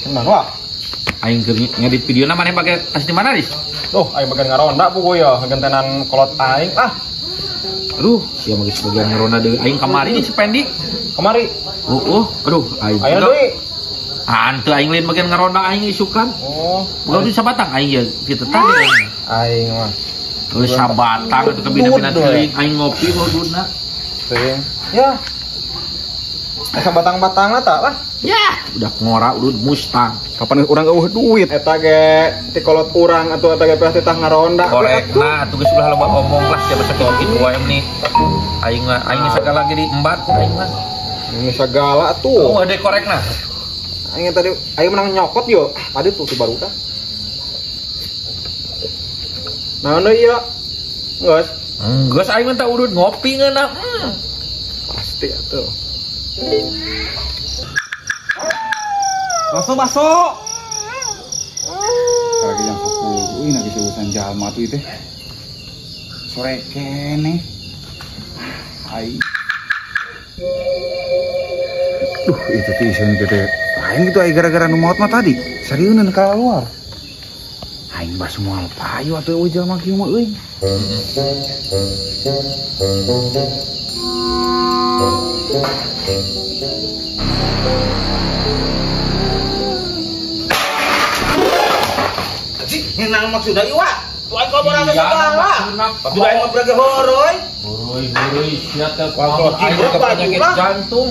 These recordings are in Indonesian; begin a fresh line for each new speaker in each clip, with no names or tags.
Cuman wah.
Aing keur ngedit video na maneh pake tas di mana, Ris?
Tuh, aing bagian ngaronda puguh ya, gentenan kolot aing. Ah,
Aduh, sia mah geus bagian ngaronda deui. Aing kamari nih Sependi.
kemari.
Aduh, aing.
Ayeuna deui.
Hanteu aing lain bagian ngaronda aing isukan.
Oh,
Bukan di sabatang aing ya kitu tadi.
aing mah.
Geus sabatang atuh kabina-bina teuing aing ngopi hoduna.
Teuing. Ya. Asa batang-batangna tah lah.
Ya, udah ngora udah Mustang.
Kapan urang eueuh duit eta ge ti kolot urang atuh eta ge pasti tah ngaronda.
Korek nah atuh geus ulah loba omong lah siapa sakitu kitu wae nih. Aing segala ge di embat aing mah.
Ini segala tuh.
Oh, ada korek nah.
Aing tadi aing menang nyokot yo. Tadi tuh baru tah. Naon deui ieu? Geus.
Geus aing mah teh udud ngopi ngeuna.
Pasti atuh. Baso.
Lagi jam 10, ini lagi urusan jalma tuh itu. Sore kene. Ai. Itu tuh isinya gede. Aing gitu ai gara-gara nu maot mah tadi. Seriunan ka luar. Aing bas moal payu atuh euy jalma kieu mah euy.
Nang maksudna ieu wa. Tuan koboran segala. Sudah aing mah berage horoy.
Horoy sia teh kumaha aing ke penyakit jantung.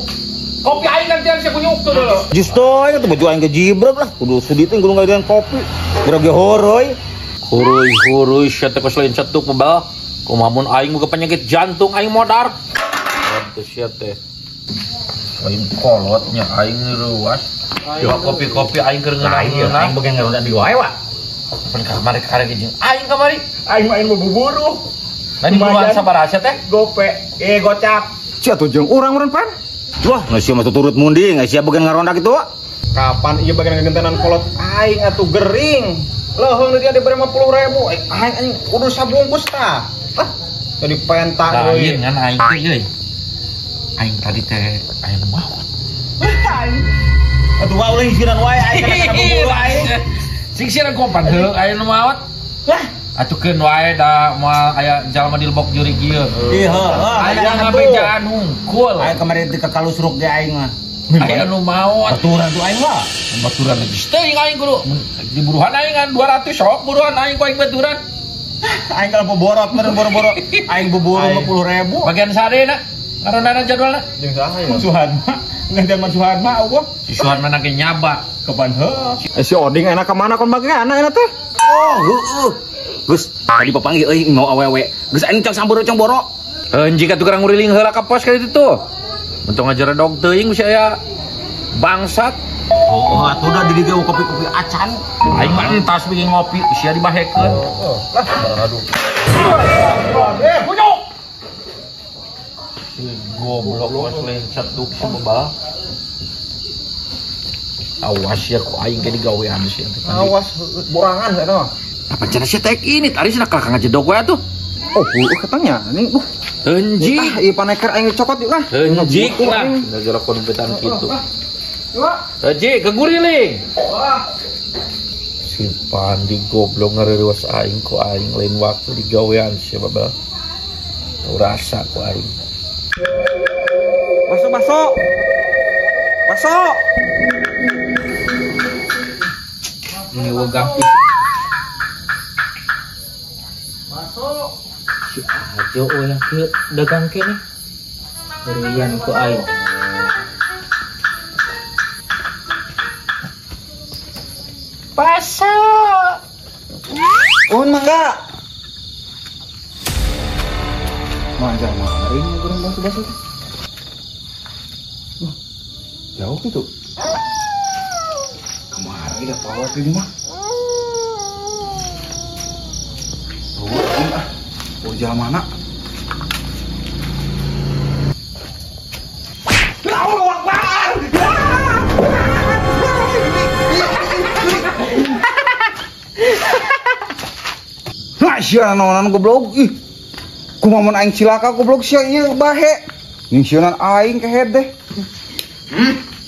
Kopi aing gantian sia kunyuk tuh dulu.
Justo aya tuh baju aing ke jibrek lah. Kudu sudi teh kudu ngadain kopi. Berage horoy.
Horoy sia teh lain cetuk bebal. Kumamun aing ke penyakit jantung aing modar. Atuh sia teh. Aing kolotnya aing ruas. Yo kopi-kopi aing keur ngeunah.
Aing bagian ngaronda di wae wa.
Pen kamari karek jeung aing kamari.
Aing mah aing mau buburu.
Nah di buruan sabaraha teh?
Gope, gocap.
Cia tuh jeung urang meureun pan.
Wah, geus sia mah turut mundi, geus sia bagian ngaronda kitu wa.
Kapan ieu bagian gentenan kolot aing atuh gering. Leuheung dia diberi 50.000. Aing kudu sabungkus tah. Ah, jadi penta
Lain
euy.
ngan aing teh euy. Aing tadi teh aing mau.
Atuh wa ulah hisiran wae aing kana buburu aing.
Sing sieun kopan heuh aing maot. Lah, atukeun wae da moal aya jalma di lebok juri kieu.
Iya, heeh.
Aya ngabejaan hungkul.
Aing kamari teh ka kalusruk ge aing mah.
Aya nu maot.
Baturan tuh aing mah.
Baturan geus teuing aing kudu. Di buruhan aing kan 200 sok buruhan aing ku aing baturan.
Aing kalau boborot meureun boro-boro aing buburu 50.000.
Bagian sadena karena jadwalna.
Jeung saha ya?
Suhan mah. Ngantian mah Suhan mah eueuh.
Si Suhan mah nake nyaba.
Kapan heuh.
Si Oding enak ka mana kon bageana enak teh?
Oh, heueuh. Gus, tadi papanggil euy mau awewe. Gus aing cang samboro cang boro.
Jika tukang nguriling heula ka pos kali itu. Untung aja dog teuing bisa aya bangsat.
Oh, atuh udah di dieu kopi-kopi acan.
Aing mah entas bikin ngopi sia dibahekeun.
Aduh.
Punyuk. Si goblok was lain cetuk si bebal. Awas ya ku aing ke digawean sih.
Awas borangan eta mah.
Apa cenah sia tek ini tadi cenah kakang jedog we atuh.
Oh, katanya ini
Enjik.
ah ieu paneker aing cokot yuk lah.
Enjik lah. Gara-gara konbetan kitu. Enjik ke guriling. Si Pandi goblok ngarerewas aing ku aing lain waktu digawean sia babal. Rasa ku aing.
Masuk.
Ini wegah si Ajo yang ke dagang kene berian ku aing paso
Mangga.
Manja mari ngurang baso-baso. Wah, jauh gitu. Kemari dah pawat ini mah. Oh, jalan mana? Sia naonan goblok ih. Kumamun aing cilaka goblok sia ieu bahe. Ning sieun aing kehed deh.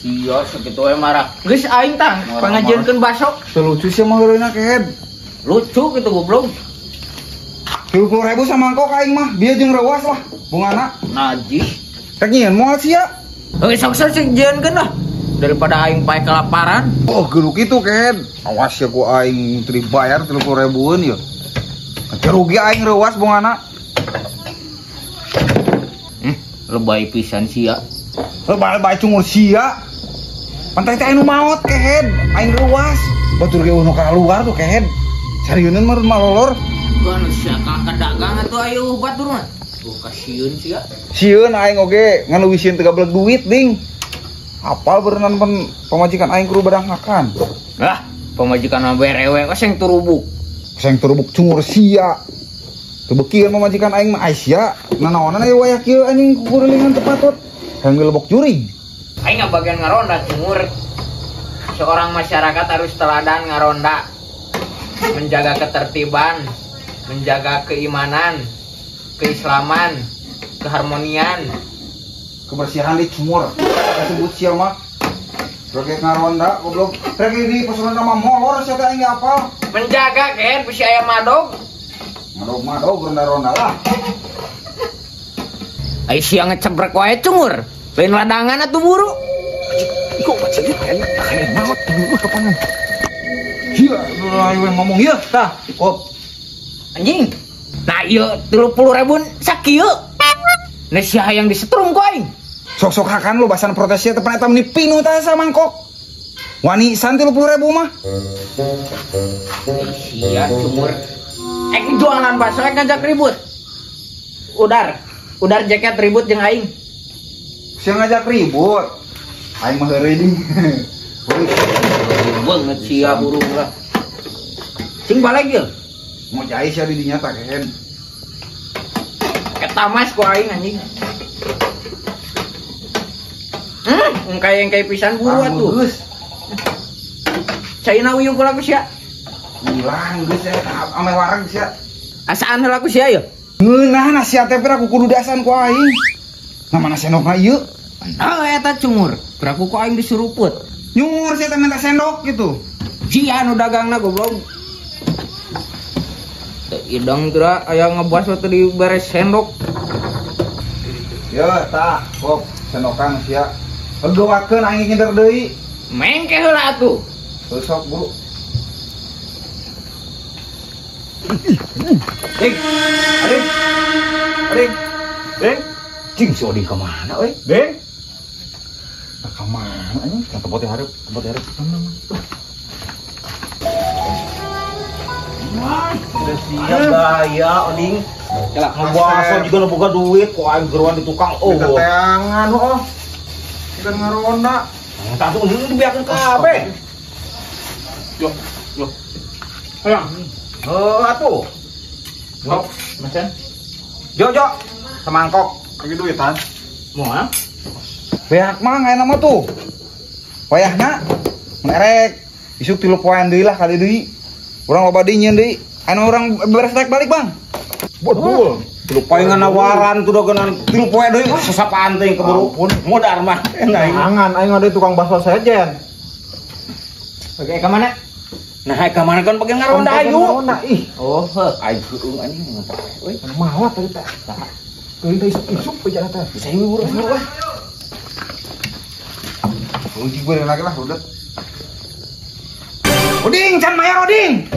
Iya, segitu marah. Geus aing tah pangajiankeun baso.
Selucu sih mah heureuy kehed.
Lucu gitu goblok.
30.000 samangkok aing mah, bieu jeung reuas lah bungana.
Najis.
Rek nyieun moal sia.
Heuh sok-sok jieunkeun lah. Daripada aing pae kelaparan.
Oh, geuluk kitu kehed. Awas ya ku aing teu dibayar 30.000-eun ya. Teu rugi aing reuas bungana.
Lebay pisan sia.
Lebay cungur sia. Pantai teh anu maot kehed, aing reuas. Batur ge uno ka luar tuh kehed. Sarieun mah malolor.
Kan sia ka dagang atuh aya batur mah. Tuh kasieun sia.
Sieun aing oge ngan leuwih teu gablek duit ding. Apal berenang pemajikan aing kudu badangakan.
Lah, pemajikan mah berewe seng turubuk.
Seng turubuk cungur sia. Teu beukieun pemajikan aing mah sia. Nanaonan aya wayah kieu anjing kukurelingan teu patut. Hayang lebok juring.
Aing bagian ngaronda cungur. Seorang masyarakat harus teladan ngaronda. Menjaga ketertiban, menjaga keimanan, keislaman, keharmonian,
Kebersihan di cumur. Disebut sia mah. Rek ngaronda goblok. Rek di pasuran sama molor sia teh aing apal.
menjaga kan bisi aya madog.
Madog ronda-ronda lah.
Ai siang ngecebrek wae cungur. Lain ladangan atuh buru.
Kok macam ni kan? Kayak maut dulu kapan? Iya, ayo ngomong ieu tah. Kop.
Anjing. Nah ieu 30.000 sakieu. Nah si hayang disetrum ku aing.
Sok-sok hakan lu bahasan protesnya tepan eta meni pinu tah samangkok. Wani san 30.000 mah.
Sia cumur. Jualan bakso ngajak ribut. Udar jaket ribut jeung aing.
Sia ngajak ribut. Aing mah heureuy ding.
Banget sia burung lah. Sing balik ye.
Mau jai sia di dinya tah kehen.
Eta mas ku aing anjing. Engkai pisan buru atuh. Caina uyuh kula ku sia.
Ulang geus ame wareg sia.
Asaan heula ku sia ye?
Ngeunah na sia teh aku kudu dasan ku aing. Namana sendokna ieu?
Oh eta cungur. Beraku ku aing disuruput.
Nyungur sia teh minta sendok gitu.
Sia anu dagangna goblok. Idang tira aya ngebas waktu di beres sendok.
Ya tah, kok sendokan sia. Egowakeun aing ngider deui.
Mengke heula atuh.
Teu sok, Bro.
Ding,
Cing si Oding kemana, weh?
Ding,
Nah, kemana anjing? Ka tempat hareup.
udah siap gaya, Oding.
Kelak
Ngebaso juga boga duit, kok aing geruan di tukang. Oh,
teangan, oh. Kita ngaronda.
Tatu ini dibiarkan kabeh. Yo. Hayang. Atuh.
Sok, macam.
Jo, semangkok. Bagi duitan.
Moal.
Beak mah nggak nama tuh. Wayahna merek. Isuk 3 poin deui lah kali deui. Urang loba deui nyieun deui. Anu urang beres rek balik, Bang.
Betul. Palingan nawaran tuh dogenan 3 poe deui sesapaan teh keburu pun modar mah. Jangan aing ada tukang bakso sejen.
Oke, ke mana?
Nah, ka mana kan bagian ngaronda ayu.
Ih,
Oh, heuh.
aing heueuh anjing ngapain euy.
Mawat tadi teh. Teuing teh isuk pejalan teh. Bisa ieu urang weh.
Uji gue lagi lah udah. Oding, can mayar Oding.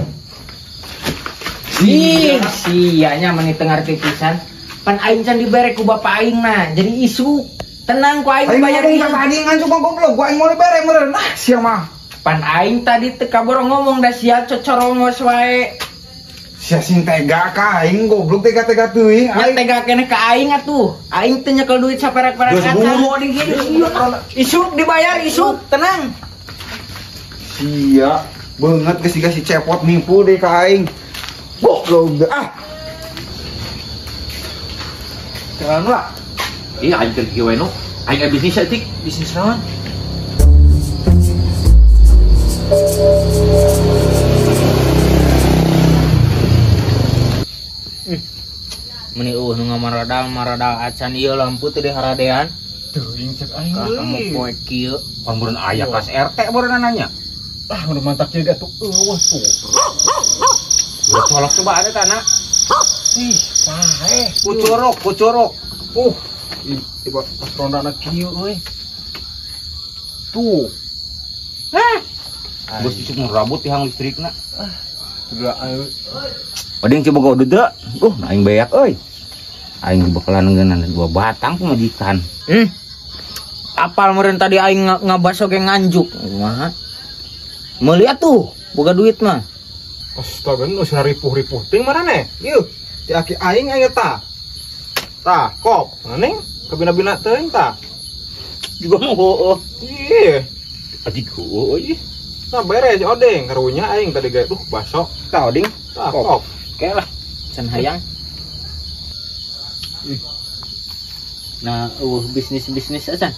Sianya meni teu ngarti pisan. Pan aing can dibere ku bapak aing nah, jadi isu. Tenang ku aing bayar ieu.
Aing ngan cuma goblok, gua aing mau dibere meureun. Nah, sia mah.
Pan aing tadi teu kaboro ngomong da sia cocorongos wae.
Sia sing tega ka aing goblok tega-tega teuing.
Ya tega kene ka aing atuh. Aing teu nyekel duit saperek-perek acan.
Buru gini.
Isuk dibayar isuk, tenang.
Sia, banget geus si cepot nipu deh ka aing. Goblok ah.
Jangan lah. Iya, aing keur kieu we nu. Aing bisnis saeutik, bisnis naon?
Meni nu ngamaradal acan ieu lampu teu diharadean.
Teuing cek aing
Kamu
deui.
poe kieu.
Pamburan ayah kelas RT baru nanya.
Ah, udah mantap jaga tuh. Wah tuh.
Udah colok coba ada tanah.
Ih, pae.
Kucuruk.
Iba pas ronda anak kieu euy. Tuh.
Bos isuk ngerabut tihang listrikna.
Udah ayo.
Oding coba gua duduk. Aing beak euy. Aing bakalan ngeunaan 2 batang pemajikan.
Apal meureun tadi aing ngabaso ge nganjuk. Kumaha? Melihat tuh, boga duit mah.
Astaga, nu saripuh-ripuh ting mana nih? Ieu, ti aki aing aya tah. Tah, kop. Neng, kabina-bina teuing tah.
Juga mau heueuh.
Iya.
Adik heueuh ieu.
Nah, beres odeng karunya aing tadi ge baso.
Tah oding.
Tah, kop.
Oke lah.
Can hayang. Nah, bisnis aja.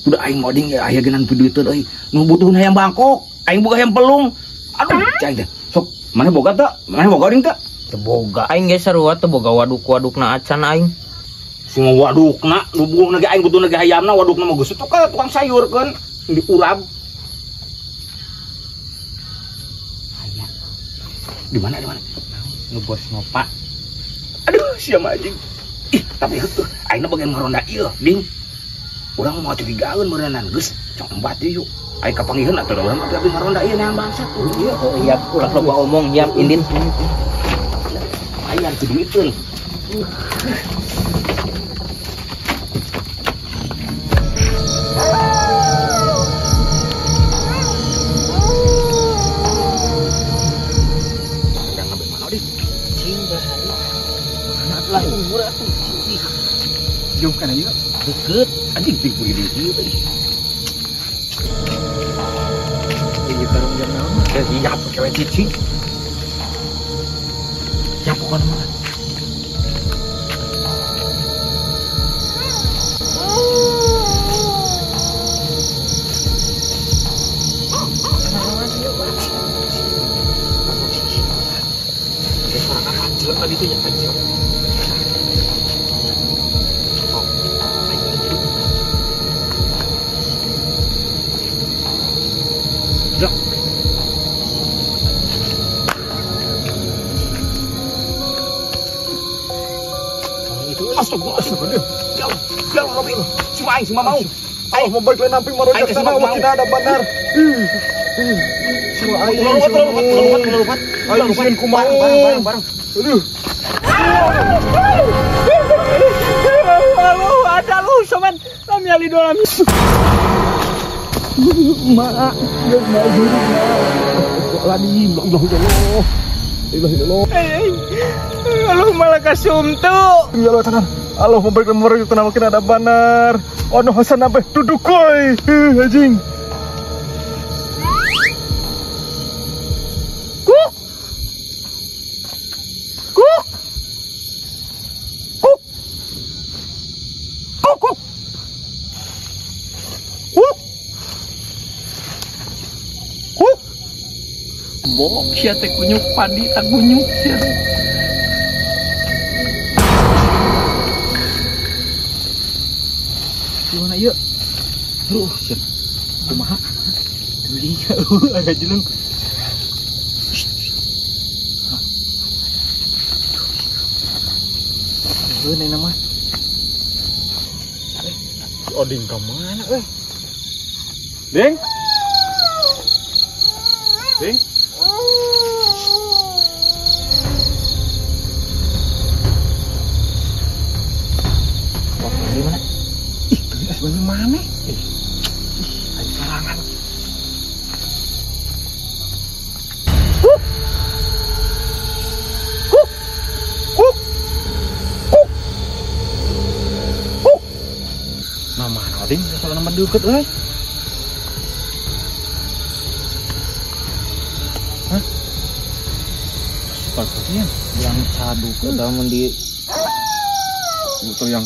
Udah aing oding ya aya geunan duit teh euy. Nu butuh hayang bangkok. Aing boga hayang pelung. Aduh, cai teh. Sok, mana boga teh? Mana boga oding teh?
Teboga aing ge sarua teu boga waduk-wadukna acan aing.
Sing wadukna, lubung lagi aing butuh lagi hayamna wadukna mah geus tukang sayur kan diurab. Aya. Di mana?
Ngebos ngopak.
Aduh, siam anjing. Ih, tapi heuh, ayeuna bagian ngaronda ieu, ding. Urang mau curigaeun beureunan geus combat yuk. Aing kapanggiheun atuh urang tapi ngaronda ieu neangan bangsa tuh. Ieu.
Iya, ulah loba omong, yap indin.
Aya kudu duiteun.
Lah umur atuh.
Jom kana ieu.
Deket anjing tipu di dieu teh.
Ieu tarung jam naon?
Siap cewek cici.
Ya pokona mah.
Tadi tuh yang kecil.
Astagfirullah. Jauh Robin. Si Maing, si Mamau.
Ayo mau balik lagi namping maru
Ayo,
jak sana
kesini,
tidak ada benar. Semua aing.
Kelupat.
Ayo sieun kumaha?
Bareng.
Aduh.
Halo, ada lu soman. Kami ali doang.
Mak, ya lagi Allah. Ilah.
Halo malah kasumtu.
Ya Allah tenan. Allah memberi nomor itu nama ada banar. Ono Hasan sampai duduk koi. Anjing.
Kuk. Bok sia teh kunyuk padi tak kunyuk sia. Gimana yuk? Sia. Kumaha? Teuing ada jeleng. Ini nama.
Oding ka mana euy? Ding.
Di mana?
Ih, sebenarnya mana?
Ada serangan.
Nah, mana oding kalau nama deket euy. Sepertinya
Yang cadu ke dalam di
itu yang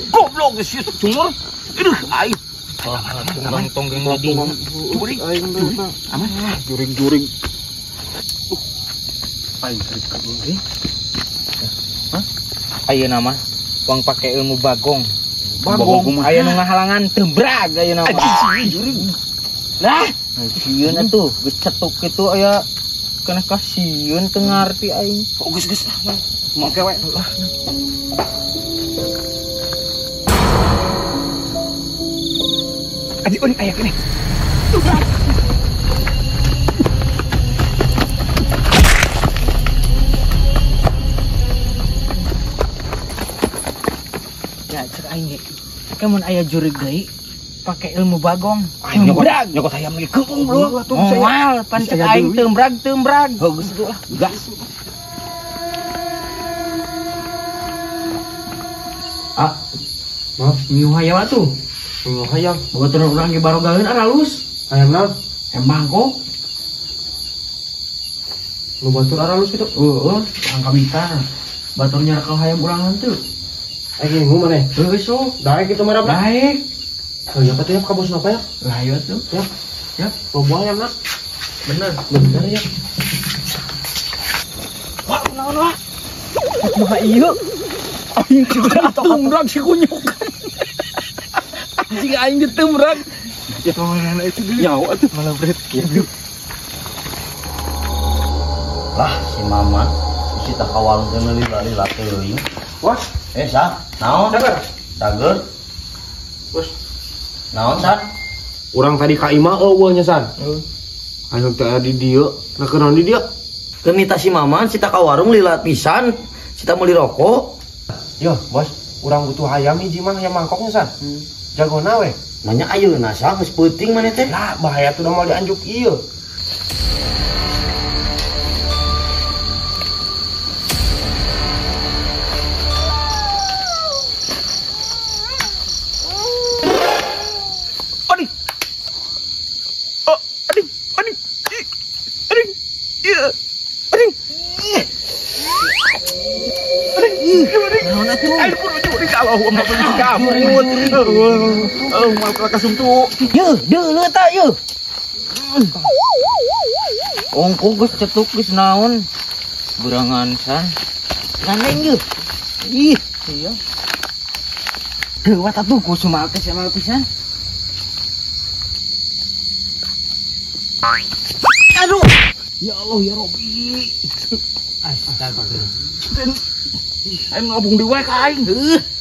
Goblok geus ieu teh cumur. Aduh, aing. Tonggeng tadi.
Juring.
Ayo nama uang pakai ilmu bagong.
Bagong.
Ayo nu ngahalangan tembrag ayo nama. Nah, sieun atuh geus cetuk kitu aya kena kasieun teu ngarti aing.
Oh, geus. Mangke we.
Aji aya kene.
Ya cek aing ge. Kemun aya jurig deui pakai ilmu bagong. Tembrag.
Nyokot hayam lagi keung bro.
Moal pan cek aing tembrag.
Bagus itu lah. Gas.
Ah. Maaf, miu hayam atuh.
Hayam.
Batur urang ge barogaheun aralus.
Hayam naon?
Bangkok.
Nu batur aralus itu.
Angka mitar. Baturnya rekal hayam urang henteu.
Agi ngomong maneh.
Geus sok.
Daek itu marah.
Baik.
Oh ya katanya ka bos napa ya?
Lah ieu tuh.
Ya. Lobo hayam nak.
Bener
ya.
Wah, naon wah? Kumaha ieu? Aing tembrag si kunyuk. Anjing aing ditembrag.
Ya kawan itu nyawa atuh malah berat. Ya.
Lah si Maman si tak kawal teh lila teuing.
Wah,
Sa, naon? Sager.
bos.
Naon San?
Urang tadi ka imah eueuh nya San. Anu teh di dieu, nakeun di dieu.
Kemita si Maman si tak ka warung lila pisan. Si tak meuli rokok.
Yo, bos, urang butuh hayam hiji mah hayam mangkoknya San. Jagona we.
Nanya ayeuna sa geus peuting maneh teh.
Lah, bahaya tuh udah mau dianjuk ieu.
Deuleut ta yeuh. Ongko geus cetuk geus naon? Berangan san. Ganeng yeuh. Ih, iya. Deuwat atuh ku semal pisan. Aduh. Ya Allah ya Robbi. Astagfirullah.
Aing ngabung di wae ka aing.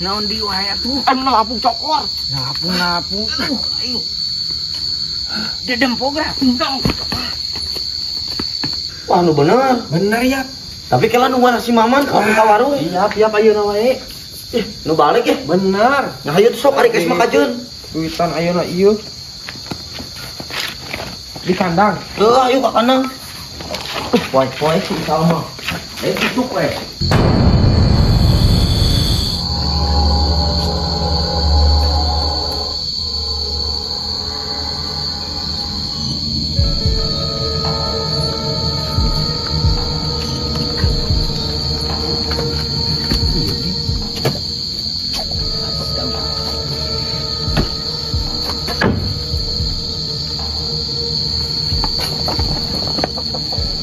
Naon di wae atuh?
Aing ngabung cokor.
Napung. Ayo. Dedem program. Dong.
Wah nu bener.
Bener ya.
Tapi kela nu mana si Maman ka warung.
Iya, ayeuna wae.
Nu balik ya.
Bener.
Nah hayu teh sok ari geus makajeun.
Duitan ayeuna ieu. Di kandang.
Teu ayo ka kandang. Poe si Salma. Tusuk we.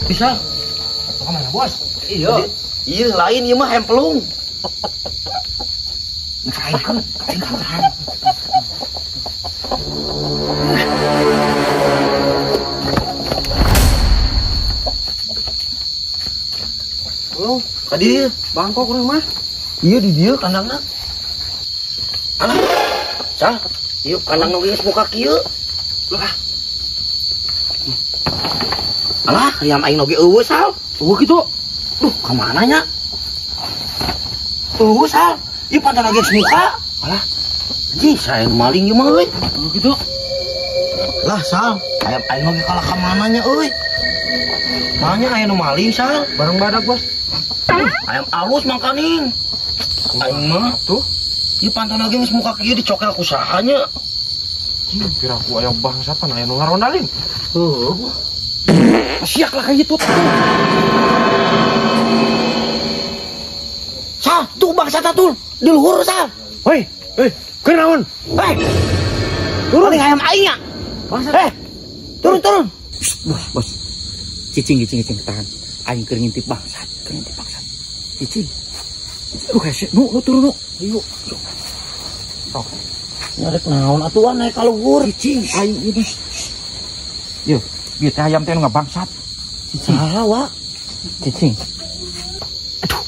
Bisa. Kemana bos?
Iya lain ieu mah hempelung.
Kain.
Oh,
Kadi
Bangkok urang mah.
ieu di dieu kandangna. Alah. Sal, ieu kandang nu geus muka kieu.
Lah,
Alah, hayam aing oge eueuh Sal.
eueuh kitu.
Duh, ka mana nya? Eueuh Sal, ieu pantana geus muka.
Alah,
Anjing, saya maling ieu mah euy.
eueuh kitu.
Lah Sal, hayam aing oge kalah ka mana nya euy. Manya aya nu maling Sal.
Bareng badak bos.
Ayam alus mangkaning. Aing mah
Tuh,
ieu pantana geus muka kieu dicokel ku saha nya?
kira aku aya bangsat pan aya nu ngarondalin.
Heuh.
Siak lah kayak gitu.
Sal, tuh bangsa tatul, di luhur Sal.
Hei, kenaon?
Hei,
Turun ayam aing ya. Turun. Bos. Cicing tahan. Aing keur ngintip bangsat. Cicing. Lu hese, nu turun nu. Ayo. Sok. Ngarep naon atuan naik kaluhur. Cicing, aing ini. Yo, bieu teh ayam teh nu ngabangsat. Cicing. Saha wa? Cicing. Aduh.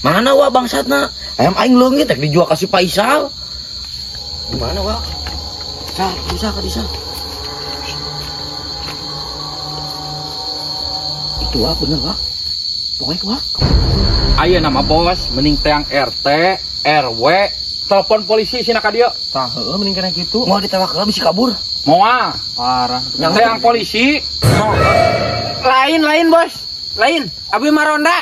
Mana wa bangsatna? Ayam aing leungit rek dijual ka si Faisal. Di mana wa? Bisa. Itu wa bener wa. Pokoknya wa.
Aya nama bos, mending teang RT, RW, telepon polisi sina ka dieu.
Tah heueuh mending kana kitu. Mau ditewak bisa kabur.
Moal.
Parah.
Teang polisi.
Lain bos. Lain. Abi mah ronda.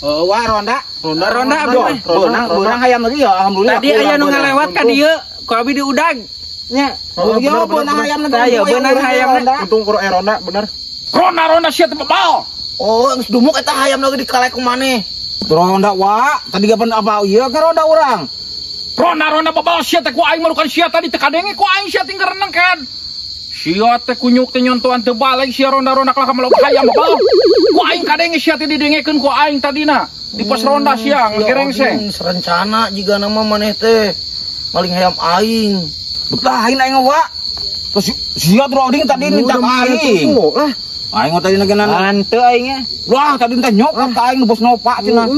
Wah ronda
Beunang hayam lagi ya alhamdulillah. Tadi aya nu ngalewat ka dieu, ku abi diudag. Nya.
Iya beunang hayam
Aya beunang hayamna.
Untung kuro ronda bener.
Ronda sia teh bebal.
Oh, geus dumuk eta hayam lagi dikalek ku maneh.
Ronda wa, tadi kapan apa ieu ka ronda urang.
Ronda bebal sia teh ku aing malukan sia tadi teu kadenge ku aing sia tinggal renengkeun. Sia teh kunyuk teh nyontoan teu balik sia ronda ka malukan hayam bebal. Ku aing kadenge sia teh didengekeun ku aing tadina. Di pos ronda sia ngerengseng.
Serencana jiga nama maneh teh maling hayam aing.
Betah aing wa. Terus sia roding tadi minta aing. Aing tadi nagenan
Ante aingnya.
Wah, tadi teh nyok ka aing bos nopa cenah.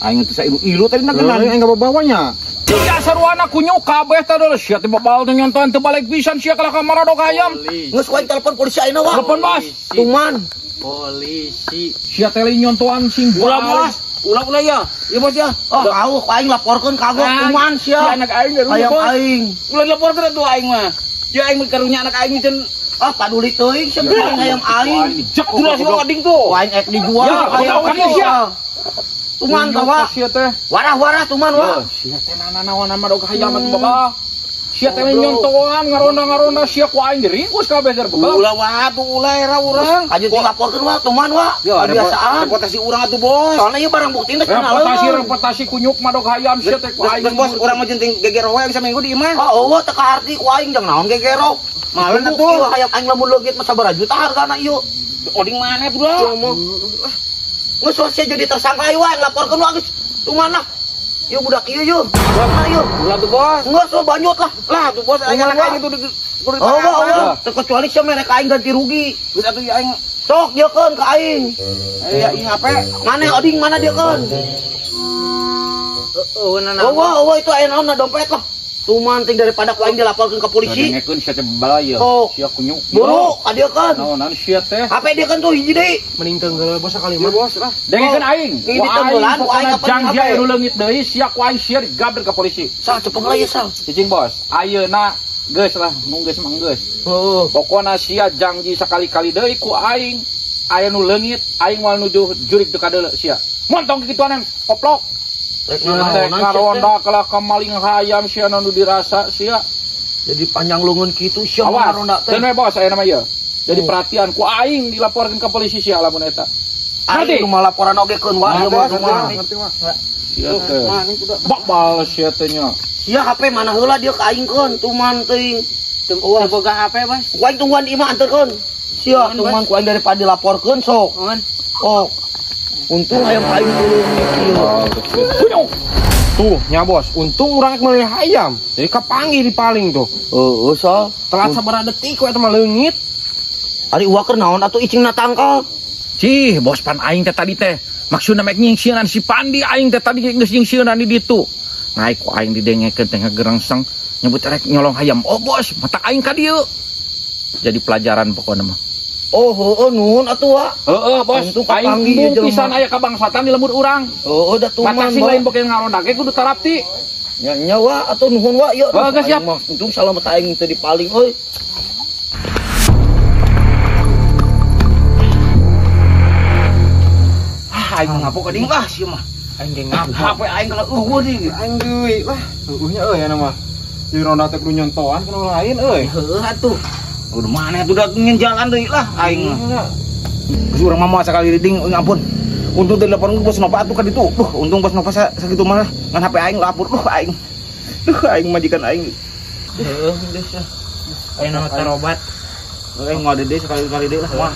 Aing teh sailu-ilu tadi nagenan. Aing babawanya.
Sia saruana kunyuk kabeh teh deuh sia teh bebal teh nyontoan teu balik pisan sia ka maradog hayam.
Geus wae telepon polisi ayeuna wa.
Telepon bos.
Tuman.
Polisi. Sia teh nyontoan simbol.
Ulah ya. Ieu bos ya.
Oh, kau aing laporkeun ka gua tuman sia.
Anak aing
hayam aing.
Ulah laporkeun atuh aing mah. Ya aing karunya anak aing teh
Paduli teuing sia hayam aing.
Jek jelas wading tuh.
Aing ek dijual
hayam sia.
Tuman ka wa.
Sia teh.
Warah tuman wa.
Sia teh nanaonan mah dog hayam atuh babal. Sia teh nyontoan ngaronda sia ku aing diringkus kabeh keur babal.
Ulah wa tuh ulah era urang.
Aja dilaporkeun wa tuman wa.
Kebiasaan. Reputasi urang atuh bos.
Soalnya ieu barang bukti teh kenal.
Reputasi kunyuk mah dog hayam sia teh ku aing.
Bos urang mah jenting geger we bisa minggu di imah.
Oh, eueuh teu ka arti ku aing jeung naon gegero.
Malen atuh.
Hayam aing lamun leungit mah sabaraha juta hargana ieu.
Oding mana tuh lah.
Nggak sia jadi tersangka ieu aing laporkeun wa geus. Tuman lah. Ieu budak ieu yeuh. Berapa ieu?
Ulah tuh bos.
Enggak so banyut lah.
Lah tuh bos aing anak aing itu
Oh, terkecuali sia merek aing ganti rugi.
Geus atuh aing
Sok diekeun ka aing.
ya ing HP.
Mana oding mana diekeun? Oh, itu aya naon dompet lah. Tuman ting daripada ku aing dilaporkeun ka polisi.
Dengekeun sia teh bebal ya. Sia kunyuk.
Buru, adiekeun.
Naonan sia teh.
HP diekeun tuh hiji deui.
Mending tenggeul bos sakali mah bos lah.
Dengekeun aing.
Ini ditenggelan ku aing apa
janji anu leungit deui sia ku aing sia digabir ka polisi.
Sal cepet lah ya sal.
Cicing bos, ayeuna geus lah, mung geus mah geus.
Heeh.
Pokona sia janji sakali-kali deui ku aing. Aya nu leungit, aing moal nuju jurig teu kadeuleu sia. Montong kituanan koplok.
Rek
ngaronda kalah ka maling hayam sia nu dirasa sia.
Jadi panjang leungeun kitu sia
Awas,
ngaronda teh.
teu we bos aya nama ieu. Jadi perhatian ku aing dilaporkeun ka polisi sia lamun eta.
Aing nu laporan ogekeun wa ieu mah.
Ngerti mah.
Sia teh. Bakbal sia teh nya.
Sia HP mana heula dia ka aingkeun tuman teuing. Teu boga HP bos. Ku aing tungguan di imah anterkeun. Sia tuman ku aing daripada dilaporkeun sok. Oh. Untung hayam aing dulu.
Tuh, nya bos, untung urang meuli hayam. Jadi kapanggih di paling tuh.
Heeh, sal.
Telat sabaraha detik we eta mah leungit.
Ari uwa keur naon atuh icingna tangkal.
Cih, bos pan aing teh tadi teh. Maksudna mek nyingsieunan si Pandi aing teh tadi geus nyingsieunan di ditu. Naik ku aing didengekeun teh ngagerangsang nyebut rek nyolong hayam. Oh bos, mata aing ka dieu. Jadi pelajaran pokona mah.
Oh, heueuh nuhun atuh wa.
Heeh, bos.
Untung
Aing
kapanggih
bung pisan aya kabangsatan di lembur urang.
Oh, da tuman.
Mata sing lain bokeh ngaronda ge kudu tarapti.
Nya nyawa atuh nuhun wa ieu.
Oh, geus siap.
Untung salamet aing teu dipaling euy.
Aing ngapok ka ding lah sia mah.
Aing ge ngap.
HP aing kalau eueuh deui. Aing deui lah. Eueuhnya euy aya mah. Di ronda teh kudu nyontoan kana lain euy.
Heueuh atuh.
Udah mana tuh udah jalan deui lah aing. Geus urang mah moal sakali ding ampun. Untung telepon bos Nova atuh kan itu. Untung bos Nova sakitu mah ngan HP aing lapor. Aing. Aing majikan aing.
Geus ya. Ayo nama tarobat.
Ngode deh sekali-kali deh lah mah.